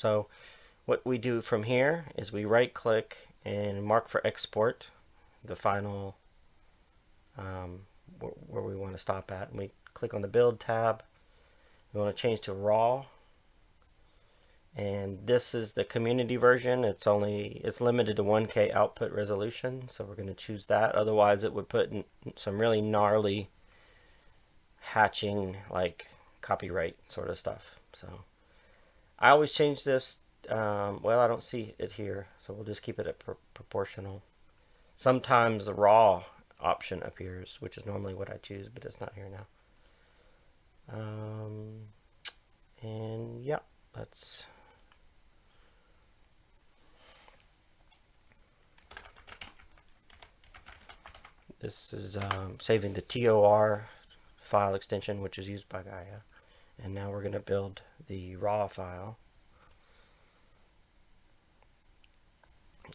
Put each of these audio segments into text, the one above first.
So what we do from here is we right click and mark for export the final where we want to stop at, and we click on the build tab. We want to change to raw, and this is the community version. It's limited to 1K output resolution, so we're going to choose that. Otherwise it would put in some really gnarly hatching, like copyright sort of stuff. So I always change this. Well, I don't see it here, so we'll just keep it at proportional. Sometimes the raw option appears, which is normally what I choose, but it's not here now. And yeah, let's this is saving the TOR file extension, which is used by Gaea. And now we're going to build the raw file.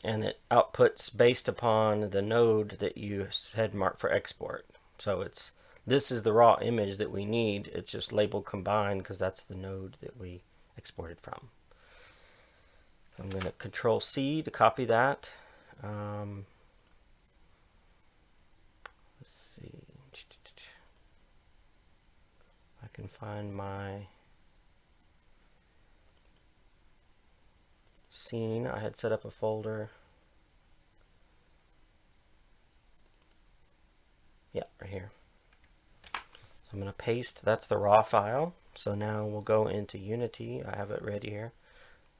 And it outputs based upon the node that you had marked for export. So this is the raw image that we need. It's just labeled combined because that's the node that we exported from. So I'm going to Control C to copy that. Let's see. I can find my scene. I had set up a folder. Yeah, right here. So I'm going to paste. That's the raw file. So now we'll go into Unity. I have it ready here.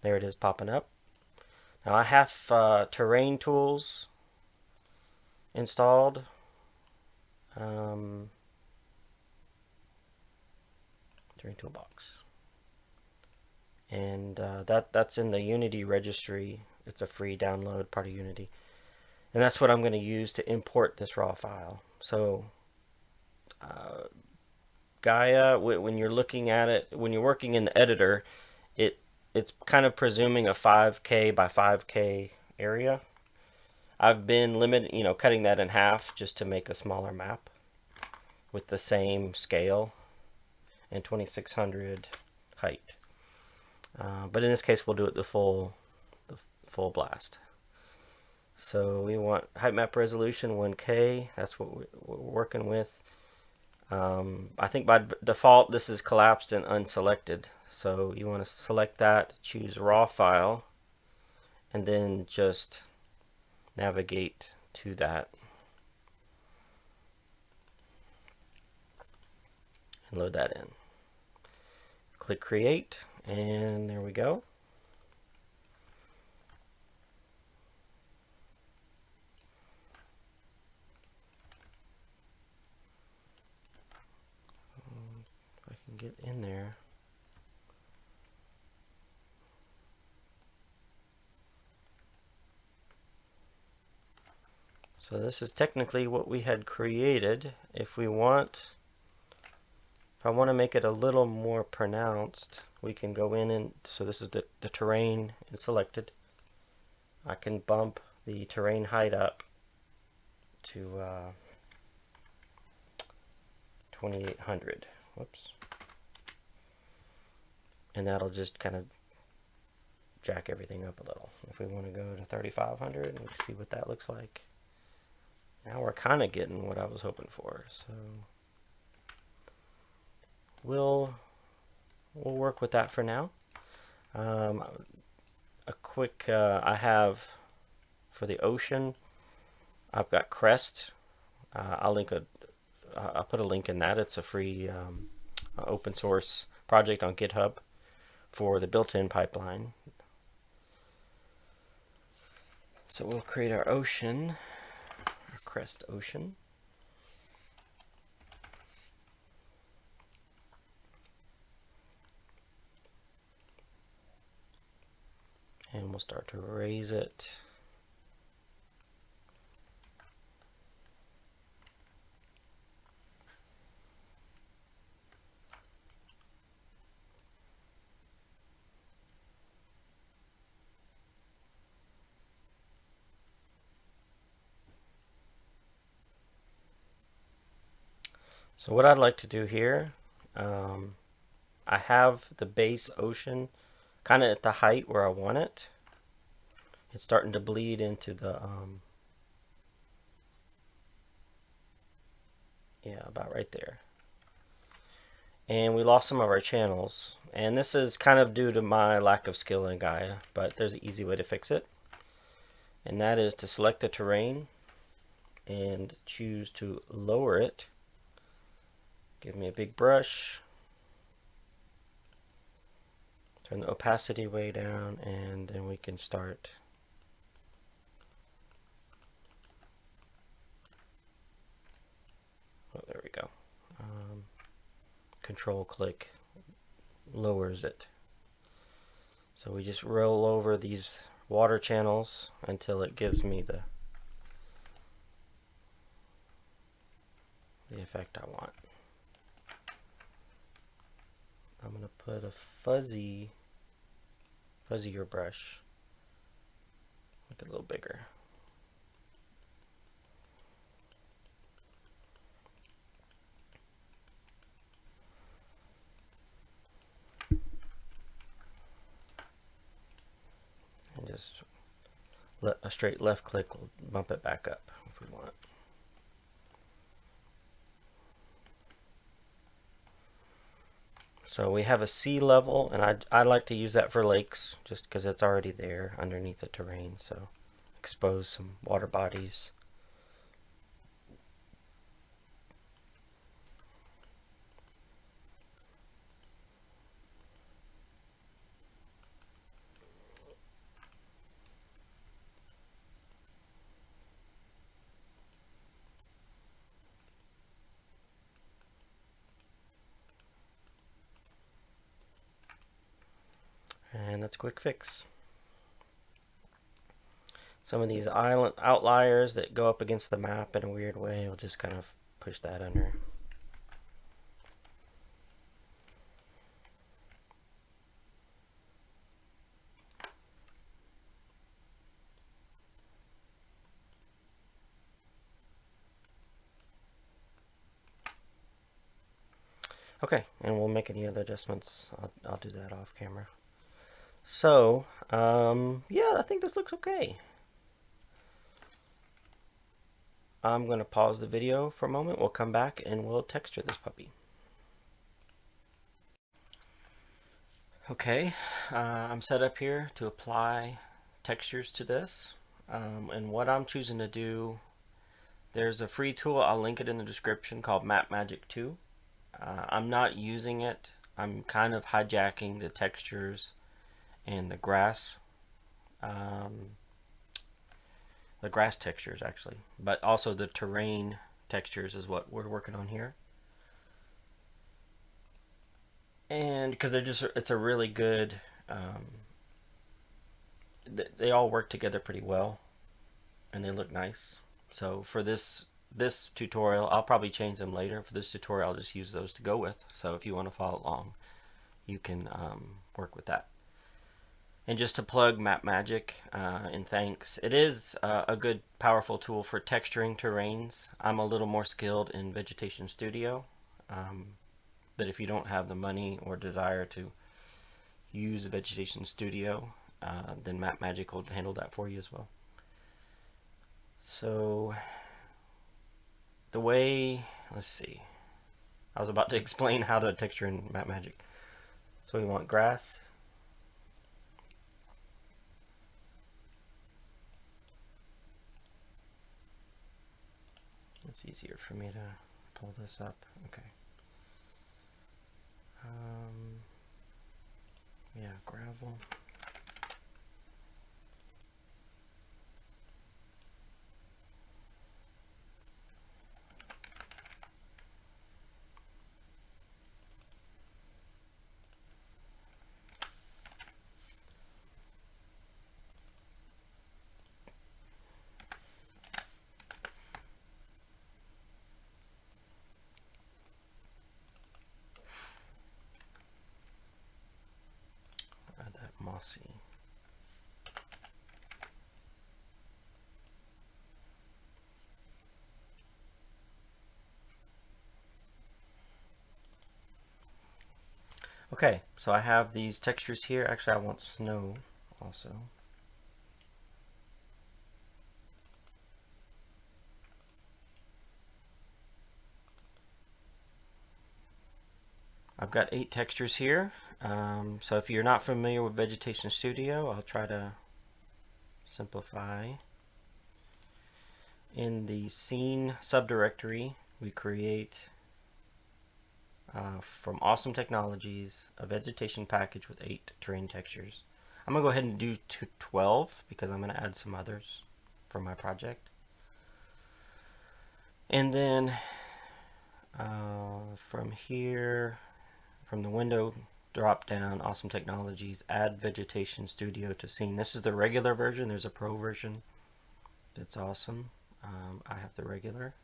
There it is popping up. Now I have terrain tools installed. Terrain toolbox. And that's in the Unity registry. It's a free download, part of Unity. And that's what I'm going to use to import this raw file. So Gaea, when you're looking at it, when you're working in the editor, it's kind of presuming a 5K by 5K area. I've been cutting that in half just to make a smaller map with the same scale and 2600 height. But in this case, we'll do it the full blast. So we want height map resolution 1K. That's what we're working with. I think by default this is collapsed and unselected. So you want to select that, choose raw file, and then just navigate to that and load that in. Click create, and there we go. If I can get in there. So this is technically what we had created. If I want to make it a little more pronounced, we can go in and, so this is the terrain is selected. I can bump the terrain height up to 2800. Whoops. And that'll just kind of jack everything up a little. If we want to go to 3500 and see what that looks like. Now we're kind of getting what I was hoping for. So we'll work with that for now. A quick, I have for the ocean, I've got Crest. I'll put a link in that. It's a free open source project on GitHub for the built-in pipeline. So we'll create our ocean, our Crest ocean. And we'll start to raise it. So what I'd like to do here, I have the base ocean kind of at the height where I want it. It's starting to bleed into the, yeah, about right there. And we lost some of our channels. And this is kind of due to my lack of skill in Gaea, but there's an easy way to fix it. And that is to select the terrain and choose to lower it. Give me a big brush. Turn the opacity way down, and then we can start. Oh, there we go. Control click lowers it. So we just roll over these water channels until it gives me the effect I want. I'm going to put a fuzzier brush, make it a little bigger. And just a straight left click will bump it back up if we want. So we have a sea level, and I like to use that for lakes just because it's already there underneath the terrain. So expose some water bodies. And that's a quick fix. Some of these island outliers that go up against the map in a weird way, we'll just kind of push that under. Okay, and we'll make any other adjustments. I'll do that off camera. So, yeah, I think this looks okay. I'm going to pause the video for a moment. We'll come back and we'll texture this puppy. Okay, I'm set up here to apply textures to this. And what I'm choosing to do, there's a free tool, I'll link it in the description, called Map Magic 2. I'm not using it. I'm kind of hijacking the textures and the grass textures actually, but also the terrain textures is what we're working on here. And because it's a really good, they all work together pretty well and they look nice. So for this tutorial, I'll probably change them later. For this tutorial, I'll just use those to go with. So if you want to follow along, you can work with that. And just to plug Map Magic, and thanks, it is a good, powerful tool for texturing terrains. I'm a little more skilled in Vegetation Studio, but if you don't have the money or desire to use Vegetation Studio, then Map Magic will handle that for you as well. So the way, let's see, I was about to explain how to texture in Map Magic. So we want grass. It's easier for me to pull this up. Okay. Yeah, gravel. Add that mossy. Okay, so I have these textures here. Actually, I want snow also. I've got 8 textures here. So if you're not familiar with Vegetation Studio, I'll try to simplify. In the scene subdirectory, we create from Awesome Technologies a vegetation package with 8 terrain textures. I'm going to go ahead and do 12 because I'm going to add some others for my project. And then from here, from the window drop down, Awesome Technologies, add Vegetation Studio to scene. This is the regular version. There's a pro version that's awesome. I have the regular,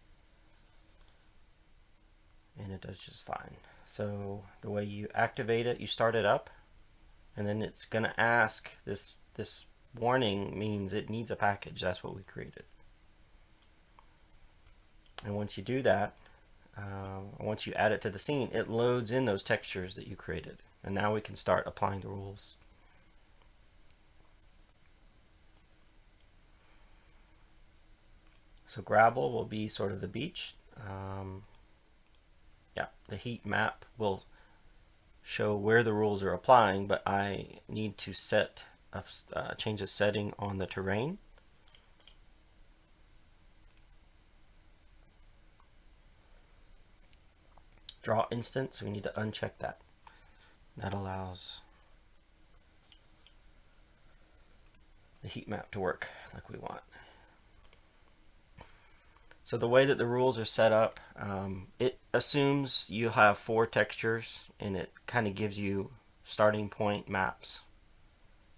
and it does just fine. So the way you activate it, you start it up, and then it's going to ask, this warning means it needs a package. That's what we created. And once you do that, once you add it to the scene, it loads in those textures that you created. And now we can start applying the rules. So gravel will be sort of the beach. Yeah, the heat map will show where the rules are applying, but I need to change the setting on the terrain. Draw instance, we need to uncheck that. That allows the heat map to work like we want. So the way that the rules are set up, it assumes you have 4 textures, and it kind of gives you starting point maps.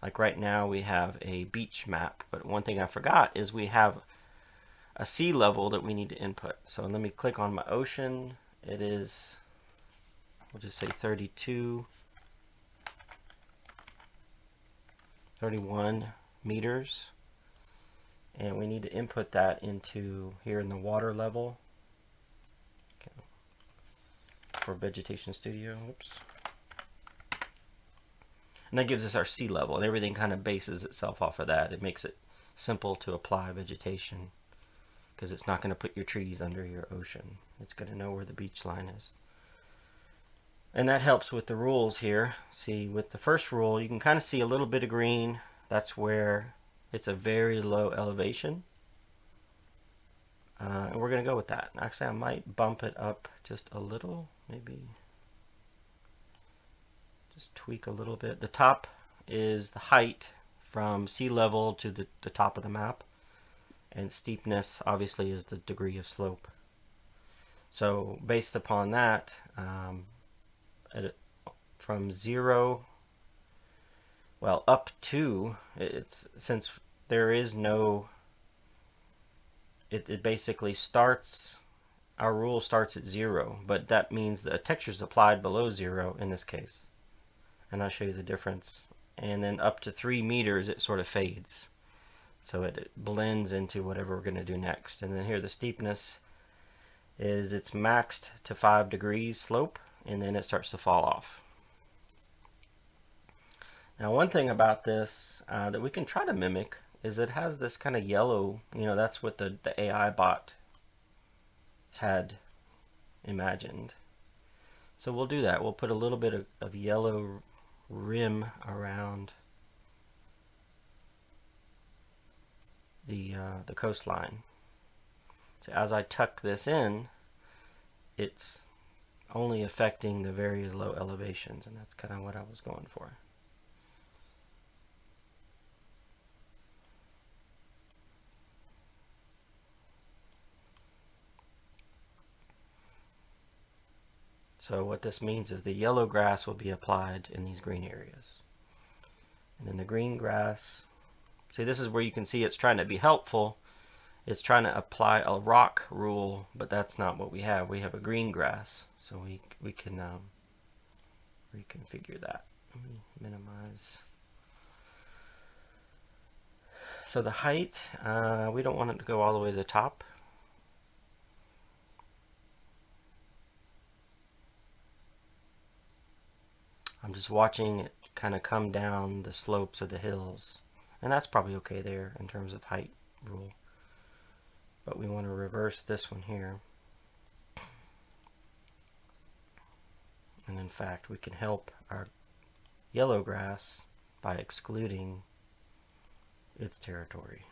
Like right now we have a beach map, but one thing I forgot is we have a sea level that we need to input. So let me click on my ocean. It is, we'll just say 32, 31 meters. And we need to input that into here in the water level. Okay. For Vegetation Studio. Oops. And that gives us our sea level, and everything kind of bases itself off of that. It makes it simple to apply vegetation because it's not going to put your trees under your ocean. It's going to know where the beach line is. And that helps with the rules here. See, with the first rule, you can kind of see a little bit of green. That's where it's a very low elevation. And we're going to go with that. Actually, I might bump it up just a little, maybe just tweak a little bit. The top is the height from sea level to the top of the map. And steepness, obviously, is the degree of slope. So based upon that, from 0, well, up to, since there is no, it basically starts, our rule starts at 0, but that means the texture is applied below 0 in this case. And I'll show you the difference. And then up to 3 meters, it sort of fades. So it blends into whatever we're going to do next. And then here the steepness is, it's maxed to 5 degrees slope, and then it starts to fall off. Now one thing about this that we can try to mimic is it has this kind of yellow, that's what the AI bot had imagined. So we'll do that. We'll put a little bit of yellow rim around the coastline. So as I tuck this in, it's only affecting the very low elevations, and that's kind of what I was going for. So what this means is the yellow grass will be applied in these green areas. And then the green grass, see, this is where you can see it's trying to be helpful. It's trying to apply a rock rule, but that's not what we have. We have a green grass, so we can reconfigure that. Let me minimize. So the height, we don't want it to go all the way to the top. I'm just watching it kind of come down the slopes of the hills. And that's probably okay there in terms of height rule. But we want to reverse this one here. And in fact, we can help our yellow grass by excluding its territory.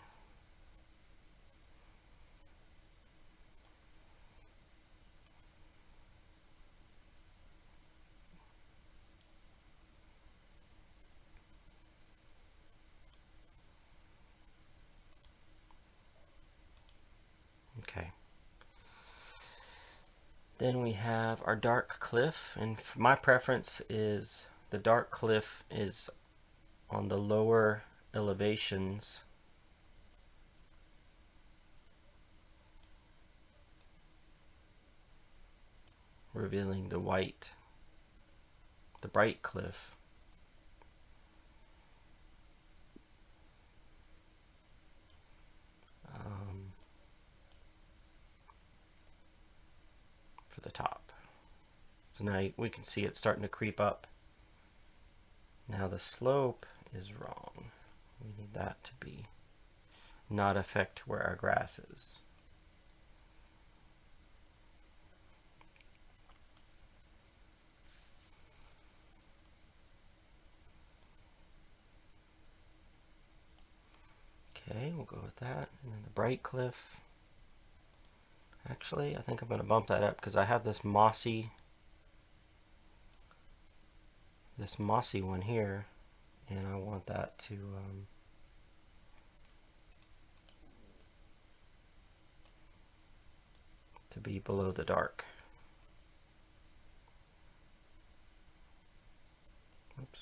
Okay. Then we have our dark cliff, and my preference is the dark cliff is on the lower elevations revealing the white, the bright cliff. For the top. So now we can see it starting to creep up. Now the slope is wrong. We need that to be not affect where our grass is. Okay, we'll go with that. And then the bright cliff. Actually, I think I'm going to bump that up because I have this mossy one here, and I want that to be below the dark. Oops.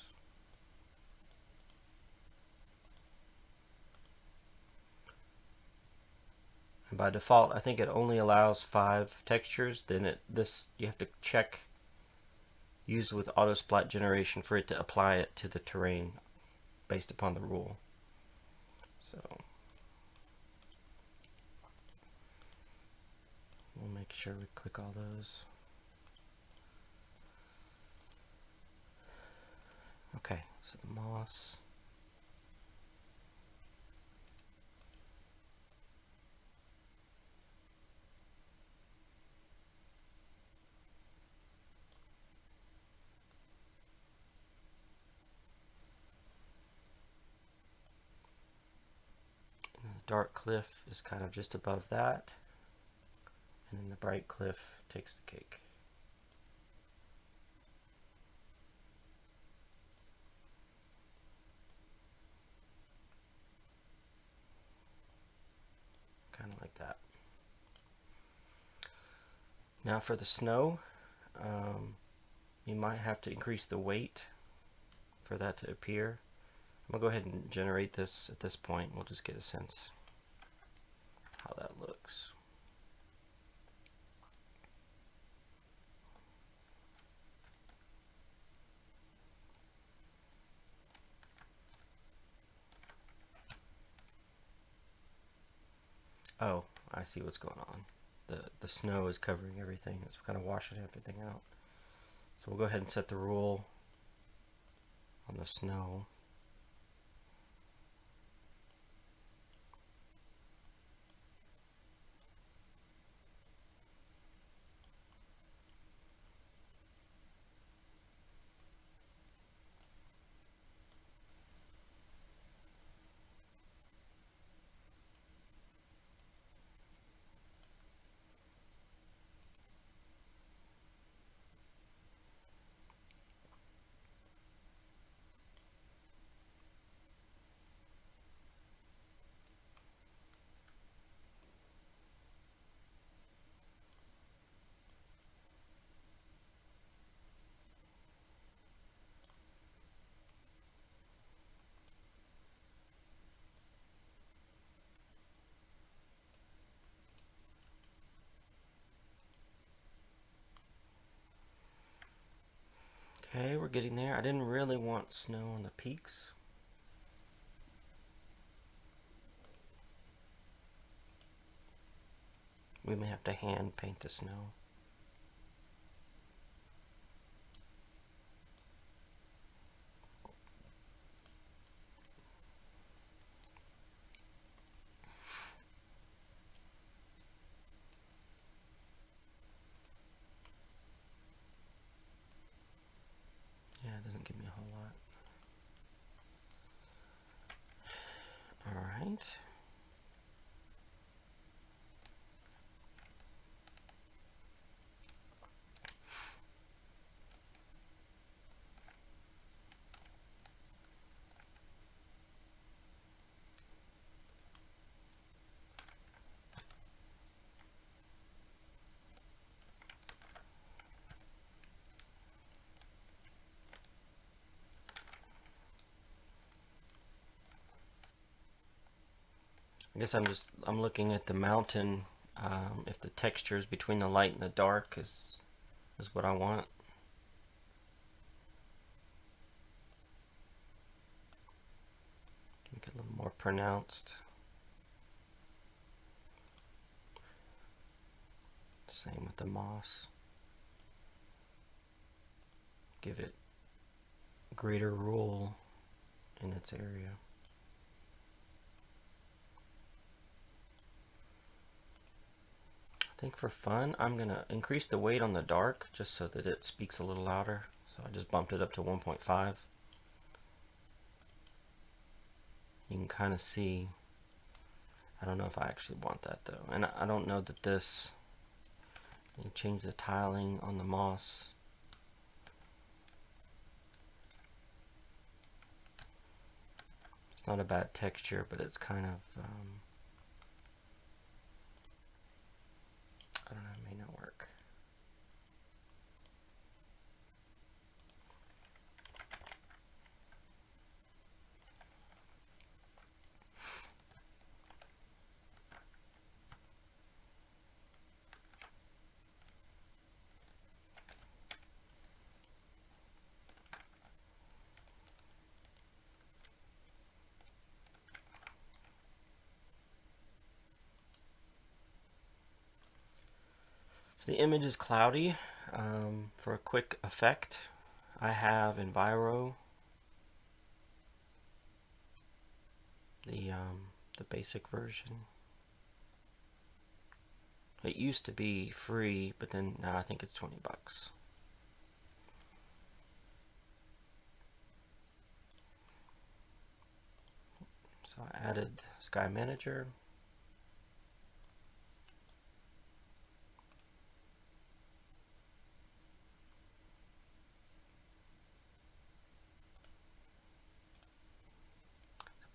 And by default, I think it only allows 5 textures. Then you have to check use with auto splat generation for it to apply it to the terrain based upon the rule. So we'll make sure we click all those. Okay, so the moss. Dark cliff is kind of just above that, and then the bright cliff takes the cake. Kind of like that. Now for the snow, you might have to increase the weight for that to appear. I'm going to go ahead and generate this at this point. We'll just get a sense how that looks. Oh, I see what's going on. The snow is covering everything. It's kind of washing everything out. So we'll go ahead and set the rule on the snow. Okay, we're getting there. I didn't really want snow on the peaks. We may have to hand paint the snow. point. I guess I'm looking at the mountain. If the texture is between the light and the dark is what I want. Make it a little more pronounced. Same with the moss. Give it greater role in its area. I think for fun, I'm going to increase the weight on the dark just so that it speaks a little louder. So I just bumped it up to 1.5. You can kind of see. I don't know if I actually want that though. And I don't know that this, you change the tiling on the moss. It's not a bad texture, but it's kind of, I don't know, it may not work. So the image is cloudy. For a quick effect, I have Enviro, the basic version. It used to be free, but then now I think it's 20 bucks. So I added Sky Manager.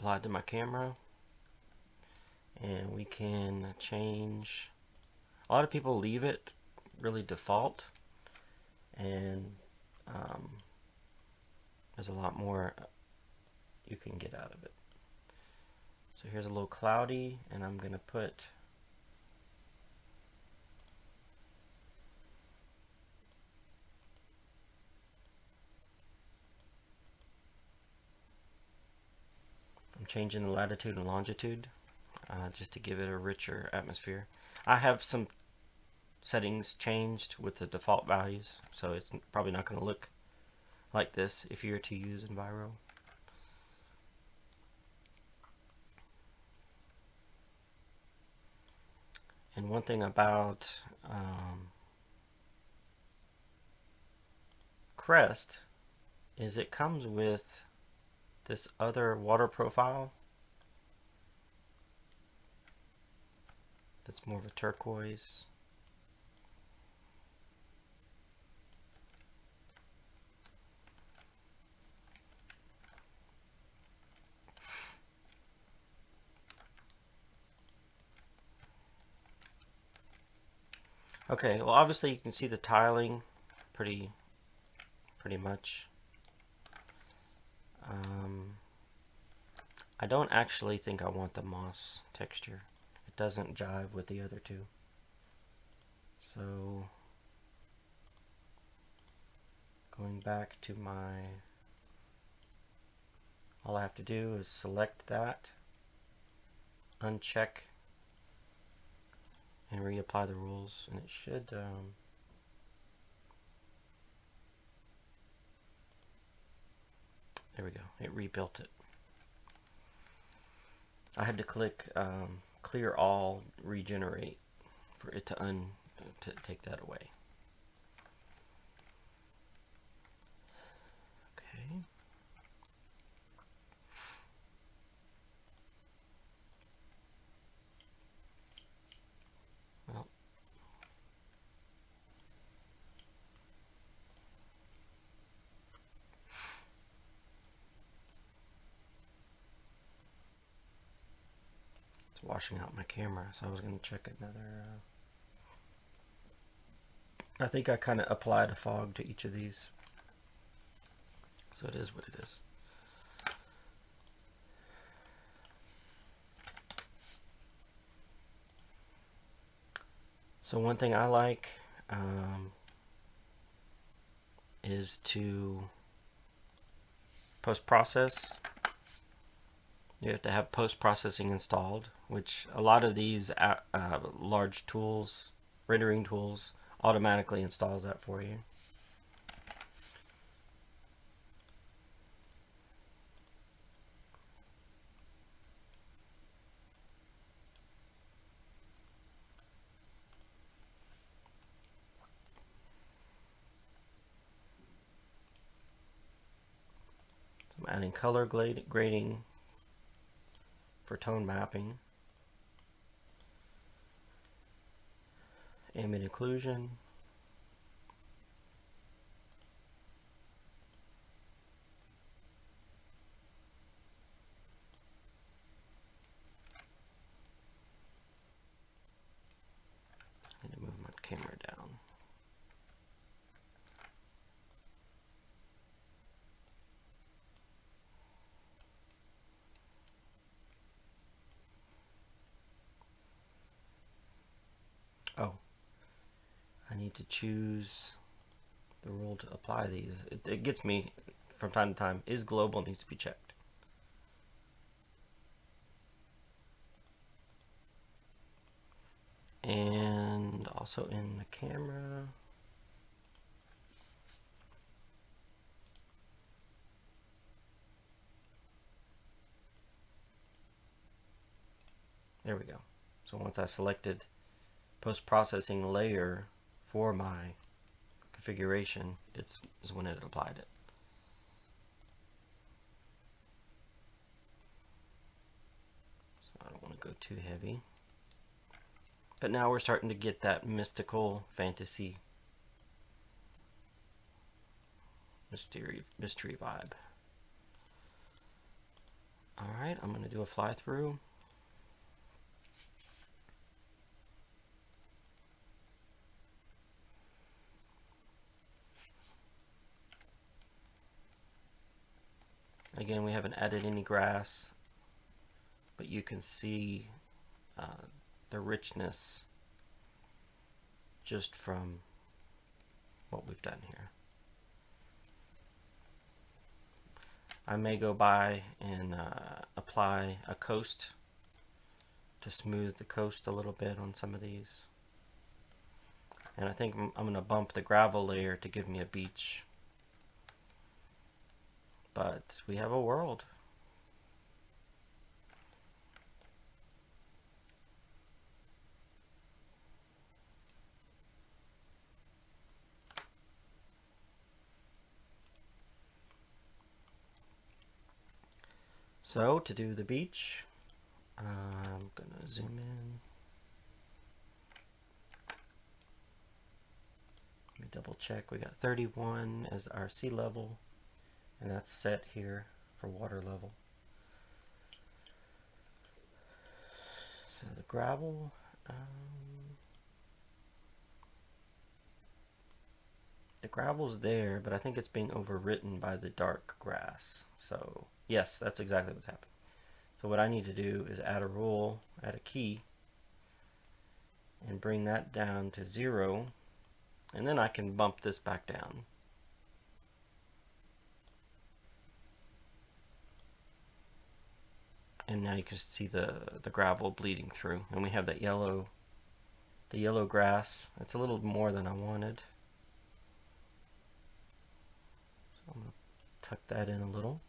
Applied to my camera, and we can change. A lot of people leave it really default, and there's a lot more you can get out of it. So here's a little cloudy, and I'm going to put changing the latitude and longitude just to give it a richer atmosphere. I have some settings changed with the default values, so it's probably not going to look like this if you were to use Enviro. And one thing about Crest is it comes with this other water profile that's more of a turquoise. Okay, well obviously you can see the tiling pretty much. I don't actually think I want the moss texture. It doesn't jive with the other two. So going back to all I have to do is select that, uncheck, and reapply the rules, and it should there we go, it rebuilt it. I had to click clear all, regenerate for it to take that away. Okay. washing out my camera, so I was going to check another. I think I kind of applied a fog to each of these, so it is what it is. So one thing I like is to post-process. You have to have post-processing installed, which a lot of these large tools, rendering tools, automatically installs that for you. So I'm adding color grading for tone mapping, ambient occlusion, I need to move my camera down. Oh, I need to choose the rule to apply these. It gets me from time to time. Is global needs to be checked. And also in the camera. There we go. So once I selected post-processing layer for my configuration, is when it applied it. So I don't want to go too heavy. But now we're starting to get that mystical fantasy mystery vibe. Alright, I'm going to do a fly through. Again, we haven't added any grass, but you can see the richness just from what we've done here. I may go by and apply a coast to smooth the coast a little bit on some of these. And I think I'm going to bump the gravel layer to give me a beach. But we have a world. So to do the beach, I'm going to zoom in. Let me double check. We got 31 as our sea level, and that's set here for water level. So the gravel, the gravel's there, but I think it's being overwritten by the dark grass. So yes, that's exactly what's happening. So what I need to do is add a rule, add a key, and bring that down to 0, and then I can bump this back down. And now you can see the gravel bleeding through, and we have that yellow, the yellow grass. It's a little more than I wanted. So I'm going to tuck that in a little.